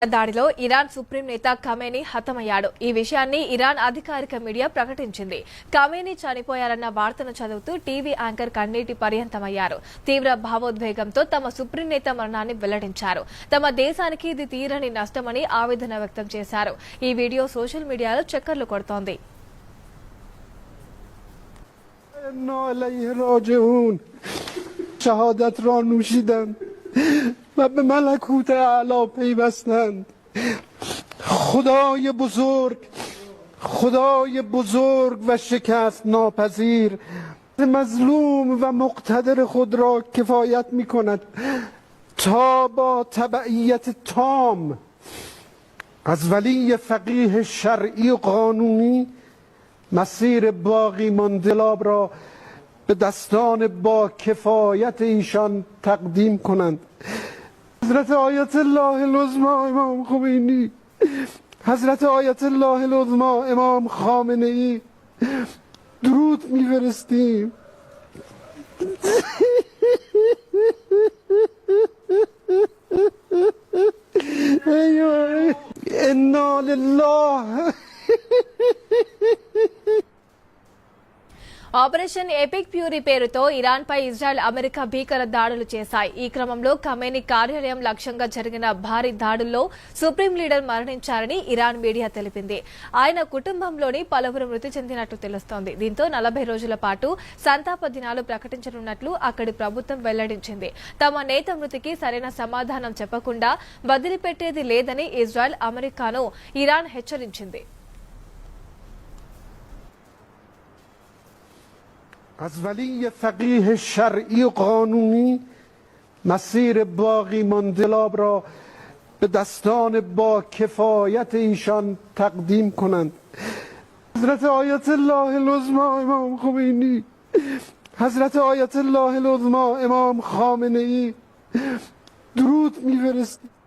దాడిలో Iran supreme నేత ఖమేనీ హతమయ్యాడు. ఈ విషయాన్ని ఇరాన్ అధికారిక మీడియా ప్రకటించింది. ఖమేనీ చనిపోయారన్న వార్తను చదువుతూ టీవీ యాంకర్ కన్నీటి పర్యంతమయ్యారు. తీవ్ర భావోద్వేగంతో తమ సుప్రీం నేత మరణాన్ని వెల్లడించారు. తమ దేశానికి ఇది తీరని నష్టమని ఆవేదన వ్యక్తం చేశారు. ఈ వీడియో సోషల్ మీడియాలో చక్కర్లు కొడుతోంది. و به ملکوت اعلی پیوستند. خدای بزرگ و شکست ناپذیر مظلوم و مقتدر خود را کفایت می کند تا با تبعیت تام از ولی فقیه شرعی و قانونی مسیر باقی ماندلاب را به دستان با کفایت ایشان تقدیم کنند. حضرت آیت الله العظما امام خمینی، حضرت آیت الله العظما امام خامنه ای، درود میفرستیم. انا لله. ఆపరేషన్ ఎపిక్ ఫ్యూరీ పేరుతో ఇరాన్ పై ఇజ్రాయెల్ అమెరికా భీకర దాడులు చేశాయి. ఈ క్రమంలో ఖమేనీ కార్యాలయం లక్ష్యంగా జరిగిన భారీ దాడుల్లో సుప్రీం లీడర్ మరణించారని ఇరాన్ మీడియా తెలిపింది. ఆయన కుటుంబంలోని పలువురు మృతి చెందినట్లు తెలుస్తోంది. దీంతో 40 రోజుల పాటు సంతాప దినాలు ప్రకటించనున్నట్లు అక్కడి ప్రభుత్వం వెల్లడించింది. తమ నేత మృతికి సరైన సమాధానం చెప్పకుండా వదిలిపెట్టేది లేదని ఇజ్రాయెల్ అమెరికాను ఇరాన్ హెచ్చరించింది. از ولی فقیه شرعی و قانونی مسیر باقی ماندلاب را به دستان با کفایت ایشان تقدیم کنند. حضرت آیت الله العظما امام خمینی، حضرت آیت الله العظما امام خامنه ای، درود میفرستیم.